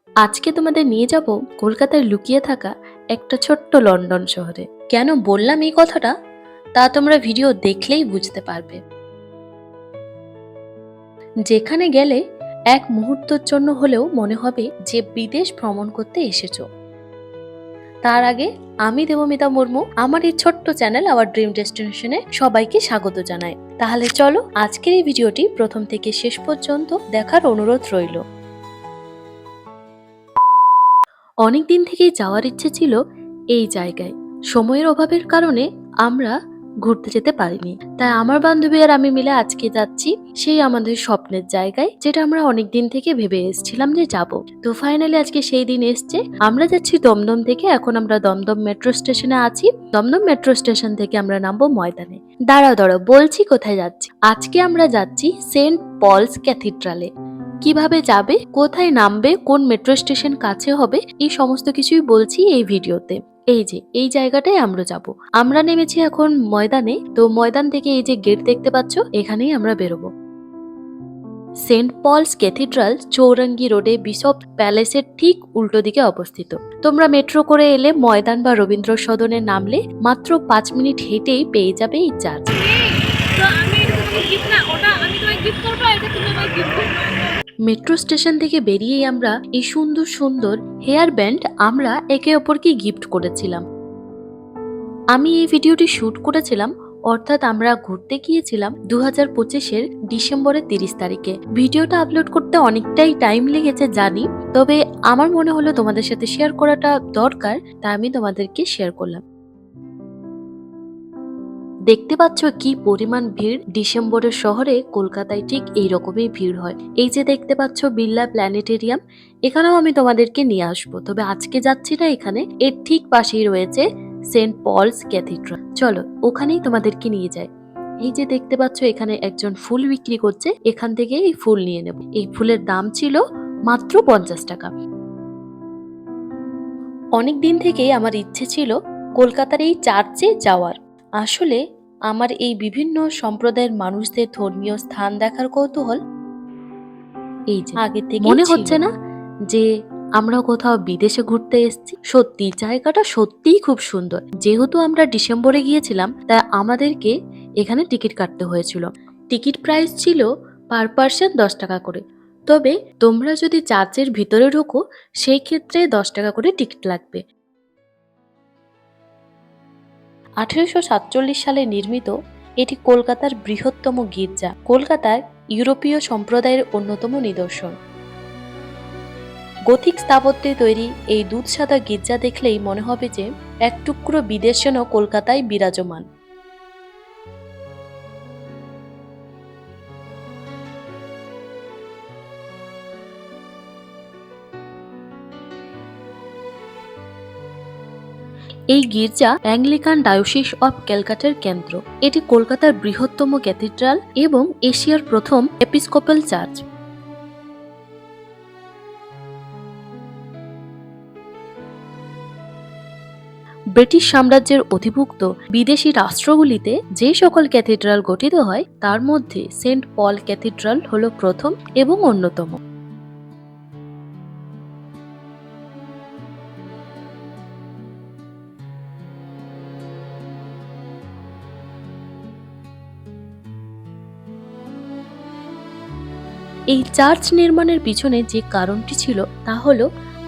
আজকে তোমাদের নিয়ে যাব কলকাতায় লুকিয়ে থাকা একটা ছোট্ট লন্ডন শহরে। কেন বললাম এই কথাটা তা তোমরা ভিডিও দেখলেই বুঝতে পারবে। যেখানে গেলে এক মুহূর্তের জন্য হলেও মনে হবে যে বিদেশ ভ্রমণ করতে এসেছো। তার আগে আমি দেবমিতা মুর্মু আমার এই ছোট্ট চ্যানেল আওয়ার ড্রিম ডেস্টিনেশনে সবাইকে স্বাগত জানাই। তাহলে চলো আজকের এই ভিডিওটি প্রথম থেকে শেষ পর্যন্ত দেখার অনুরোধ রইল। অনেকদিন থেকেই যাওয়ার ইচ্ছে ছিল এই জায়গায়। সময়ের অভাবের কারণে আমরা ঘুরতে যেতে পারিনি, তাই আমার বান্ধবী আর আমি মিলে আজকে যাচ্ছি সেই আমাদের স্বপ্নের জায়গায়, যেটা আমরা অনেকদিন থেকে ভেবে এসেছিলাম যে যাব। তো ফাইনালি আজকে সেই দিন এসছে। আমরা যাচ্ছি দমদম থেকে। এখন আমরা দমদম মেট্রো স্টেশনে আছি। দমদম মেট্রো স্টেশন থেকে আমরা নামবো ময়দানে। দাঁড়াও বলছি কোথায় যাচ্ছি। আজকে আমরা যাচ্ছি সেন্ট পলস ক্যাথিড্রালে। কিভাবে যাবে, কোথায় নামবে, কোন মেট্রো স্টেশন কাছে হবে, এই সমস্ত কিছুই বলছি এই ভিডিওতে। এই যে এই জায়গাটায় আমরা যাব। আমরা নেমেছি এখন ময়দানে। তো ময়দান থেকে এই যে গেট দেখতে পাচ্ছ, এখানেই আমরা বেরোবো। সেন্ট পলস ক্যাথিড্রাল চৌরাঙ্গি রোডে বিশপ প্যালেসের ঠিক উল্টো দিকে অবস্থিত। তোমরা মেট্রো করে এলে ময়দান বা রবীন্দ্র সদনে নামলে মাত্র 5 মিনিট হেঁটেই পেয়ে যাবে এই চার্চ। মেট্রো স্টেশন থেকে বেরিয়েই আমরা এই সুন্দর সুন্দর হেয়ার ব্যান্ড আমরা একে অপরকে গিফট করেছিলাম। আমি এই ভিডিওটি শুট করেছিলাম, অর্থাৎ আমরা ঘুরতে গিয়েছিলাম 2025-এর ডিসেম্বরের 30 তারিখে। ভিডিওটা আপলোড করতে অনেকটাই টাইম লেগেছে জানি, তবে আমার মনে হলো তোমাদের সাথে শেয়ার করাটা দরকার, তাই আমি তোমাদেরকে শেয়ার করলাম। দেখতে পাচ্ছ কি পরিমাণ ভিড়। ডিসেম্বরের শহরে কলকাতায় ঠিক এইরকমই ভিড় হয়। এই যে দেখতে পাচ্ছ বিড়লা প্ল্যানেটেরিয়াম, এখানেও আমি তোমাদেরকে নিয়ে আসবো, তবে আজকে যাচ্ছি না এখানে। এর ঠিক পাশেই রয়েছে সেন্ট পলস ক্যাথিড্রাল। চলো ওখানেই তোমাদেরকে নিয়ে যাই। এই যে দেখতে পাচ্ছ এখানে একজন ফুল বিক্রি করছে, এখান থেকে এই ফুল নিয়ে নেব। এই ফুলের দাম ছিল মাত্র 50 টাকা। অনেক দিন থেকেই আমার ইচ্ছে ছিল কলকাতার এই চার্চে যাওয়ার। আসলে আমার এই বিভিন্ন সম্প্রদায়ের মানুষদের ধর্মীয় স্থান দেখার কৌতূহল এই যে আগে থেকে মনে হচ্ছে না যে আমরা কোথাও বিদেশে ঘুরতে এসেছি। সত্যি জায়গাটা সত্যিই খুব সুন্দর। যেহেতু আমরা ডিসেম্বরে গিয়েছিলাম, তাই আমাদেরকে এখানে টিকিট কাটতে হয়েছিল। টিকিট প্রাইস ছিল পার পার্সন 10 টাকা করে। তবে তোমরা যদি চার্চের ভিতরে ঢোকো সেই ক্ষেত্রে 10 টাকা করে টিকিট লাগবে। 1847 সালে নির্মিত এটি কলকাতার বৃহত্তম গির্জা, কলকাতার ইউরোপীয় সম্প্রদায়ের অন্যতম নিদর্শন। গথিক স্থাপত্যে তৈরি এই দুধসাদা গির্জা দেখলেই মনে হবে যে এক টুকরো বিদেশ যেন কলকাতায় বিরাজমান। এই গির্জা অ্যাংলিকান ডায়োসিস অফ ক্যালকাটার কেন্দ্র। এটি কলকাতার বৃহত্তম ক্যাথিড্রাল এবং এশিয়ার প্রথম এপিস্কোপাল চার্চ। ব্রিটিশ সাম্রাজ্যের অধিভুক্ত বিদেশি রাষ্ট্রগুলিতে যে সকল ক্যাথিড্রাল গঠিত হয় তার মধ্যে সেন্ট পল ক্যাথিড্রাল হলো প্রথম এবং অন্যতম। এই চার্চ নির্মাণের পিছনে যে কারণটি ছিল তা হল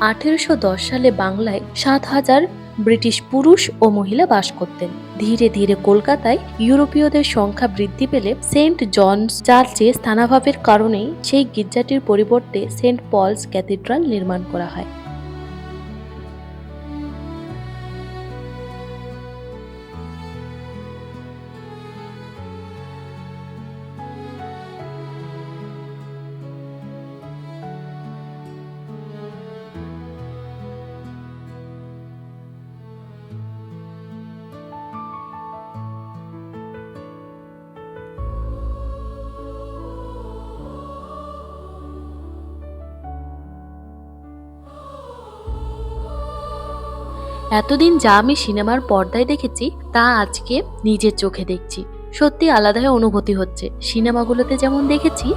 1810 সালে বাংলায় 7,000 ব্রিটিশ পুরুষ ও মহিলা বাস করতেন। ধীরে ধীরে কলকাতায় ইউরোপীয়দের সংখ্যা বৃদ্ধি পেলে সেন্ট জনস চার্চে স্থানাভাবের কারণেই সেই গির্জাটির পরিবর্তে সেন্ট পলস ক্যাথিড্রাল নির্মাণ করা হয়। এতদিন যা আমি সিনেমার পর্দায় দেখেছি তা আজকে নিজের চোখে দেখছি। সত্যি আলাদাই অনুভূতি হচ্ছে। সিনেমাগুলোতে যেমন দেখেছি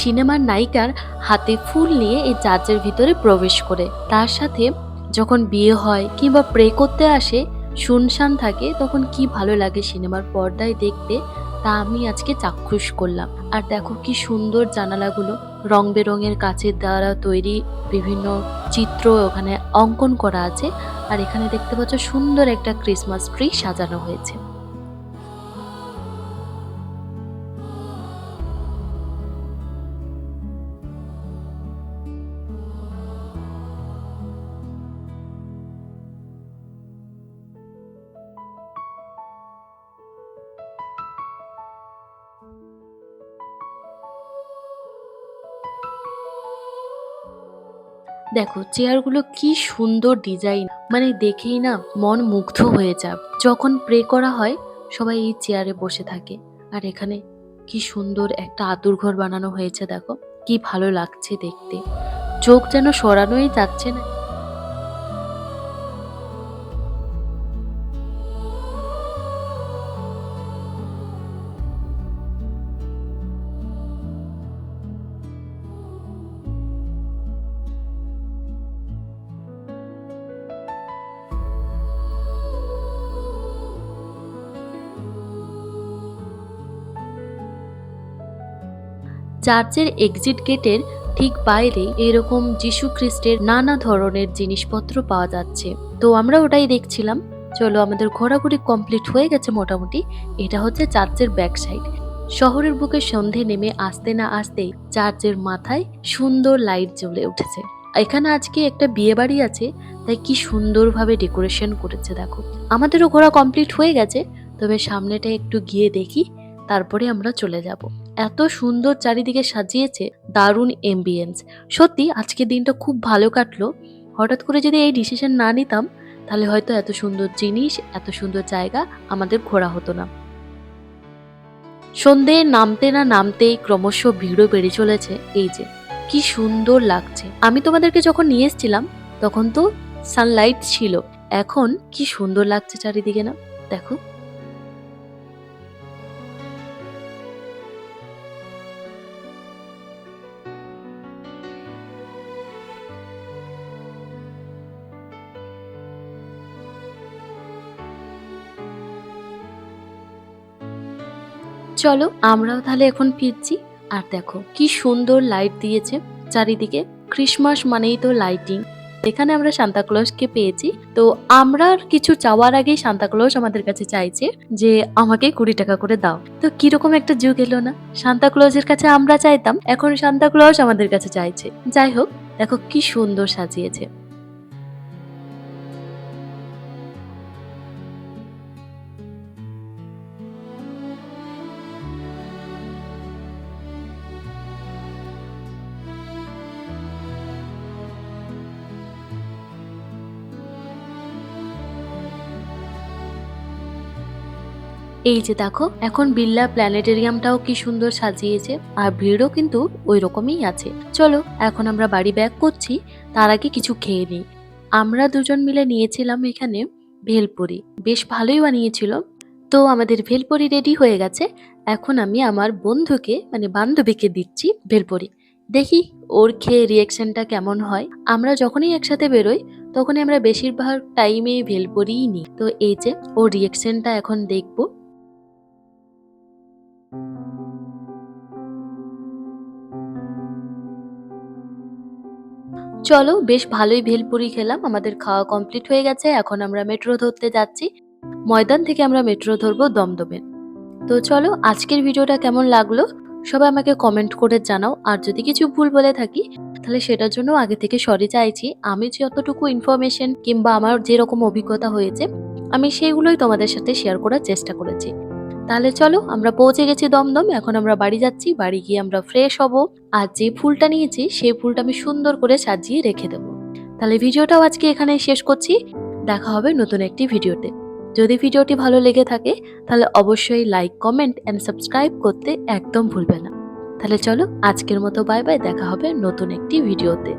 সিনেমার নায়িকার হাতে ফুল নিয়ে এই চার্চের ভিতরে প্রবেশ করে। তার সাথে যখন বিয়ে হয় কিংবা প্রে করতে আসে, শুনশান থাকে, তখন কি ভালো লাগে সিনেমার পর্দায় দেখতে, তা আমি আজকে চাক্ষুষ করলাম। আর দেখো কি সুন্দর জানালাগুলো, রং বেরঙের কাচের দ্বারা তৈরি বিভিন্ন চিত্র ওখানে অঙ্কন করা আছে। আর এখানে দেখতে পাচ্ছ সুন্দর একটা ক্রিসমাস ট্রি সাজানো হয়েছে। দেখো চেয়ারগুলো কি সুন্দর ডিজাইন, মানে দেখেই না মন মুগ্ধ হয়ে যায়। যখন প্রে করা হয় সবাই এই চেয়ারে বসে থাকে। আর এখানে কি সুন্দর একটা আতুর ঘর বানানো হয়েছে, দেখো কি ভালো লাগছে দেখতে, চোখ যেন সরানোই যাচ্ছে না। চার্চের এক্সিট গেটের ঠিক বাইরে এরকম যিশু খ্রিস্টের নানা ধরনের জিনিসপত্র পাওয়া যাচ্ছে। তো আমরা ওটাই দেখছিলাম। চলো, আমাদের ঘোরাঘুরি কমপ্লিট হয়ে গেছে মোটামুটি। এটা হচ্ছে চার্চের ব্যাক সাইড। শহরের বুকে সন্ধে নেমে আসতে না আসতেই চার্চের মাথায় সুন্দর লাইট জ্বলে উঠেছে। এখানে আজকে একটা বিয়ে বাড়ি আছে, তাই কি সুন্দরভাবে ডেকোরেশন করেছে দেখো। আমাদেরও ঘোরা কমপ্লিট হয়ে গেছে, তবে সামনেটা একটু গিয়ে দেখি, তারপরে আমরা চলে যাব। এত সুন্দর চারিদিকে সাজিয়েছে, দারুণ এমবিয়েন্স। সত্যি আজকের দিনটা খুব ভালো কাটলো। হঠাৎ করে যদি এই ডিসিশন না নিতাম, তাহলে হয়তো এত সুন্দর জিনিস, এত সুন্দর জায়গা আমাদের ঘোরা হতো না। সন্ধে নামতে না নামতেই ক্রমশ ভিড়ও বেড়ে চলেছে। এই যে কি সুন্দর লাগছে। আমি তোমাদেরকে যখন নিয়ে এসেছিলাম তখন তো সানলাইট ছিল, এখন কি সুন্দর লাগছে চারিদিকে না, দেখো। চলো আমরাও তাহলে এখন ফিরছি। আর দেখো কি সুন্দর লাইট দিয়েছে চারিদিকে। ক্রিসমাস মানেই তো লাইটিং। এখানে আমরা সান্তাক্লজকে পেয়েছি। তো আমরা আর কিছু চাওয়ার আগেই সান্তাক্লজ আমাদের কাছে চাইছে যে আমাকে 20 টাকা করে দাও। তো কিরকম একটা যুগ এলো না, সান্তাক্লজের কাছে আমরা চাইতাম, এখন সান্তাক্লজ আমাদের কাছে চাইছে। যাই হোক, দেখো কি সুন্দর সাজিয়েছে। এই যে দেখো, এখন বিড়লা প্ল্যানেটেরিয়ামটাও কি সুন্দর সাজিয়েছে, আর ভিড়ও কিন্তু ওই রকমই আছে। চলো এখন আমরা বাড়ি ব্যাক করছি, তার আগে কিছু খেয়ে নিই। আমরা দুজন মিলে নিয়েছিলাম এখানে ভেলপুরি, বেশ ভালোই বানিয়েছিল। তো আমাদের ভেলপুরি রেডি হয়ে গেছে। এখন আমি আমার বন্ধুকে মানে বান্ধবীকে দিচ্ছি ভেলপুরি। দেখি ওর খেয়ে রিয়াকশনটা কেমন হয়। আমরা যখনই একসাথে বেরোই তখনই আমরা বেশিরভাগ টাইমে ভেলপুরিই নিই। তো এই যে ওর রিয়াকশনটা এখন দেখবো। চলো, বেশ ভালোই ভেলপুরি খেলাম, আমাদের খাওয়া কমপ্লিট হয়ে গেছে। এখন আমরা মেট্রো ধরতে যাচ্ছি। ময়দান থেকে আমরা মেট্রো ধরবো দমদমে। তো চলো, আজকের ভিডিওটা কেমন লাগলো সবাই আমাকে কমেন্ট করে জানাও। আর যদি কিছু ভুল বলে থাকি তাহলে সেটার জন্য আগে থেকে সরি চাইছি। আমি যতটুকু ইনফরমেশন কিংবা আমার যেরকম অভিজ্ঞতা হয়েছে আমি সেগুলোই তোমাদের সাথে শেয়ার করার চেষ্টা করেছি। তাহলে চলো, আমরা পৌঁছে গেছি দমদম। এখন আমরা বাড়ি যাচ্ছি, বাড়ি গিয়ে আমরা ফ্রেশ হব। আর যে ফুলটা নিয়েছি সেই ফুলটা আমি সুন্দর করে সাজিয়ে রেখে দেবো। তাহলে ভিডিওটাও আজকে এখানে শেষ করছি। দেখা হবে নতুন একটি ভিডিওতে। যদি ভিডিওটি ভালো লেগে থাকে তাহলে অবশ্যই লাইক, কমেন্ট এন্ড সাবস্ক্রাইব করতে একদম ভুলবে না। তাহলে চলো, আজকের মতো বাই বাই, দেখা হবে নতুন একটি ভিডিওতে।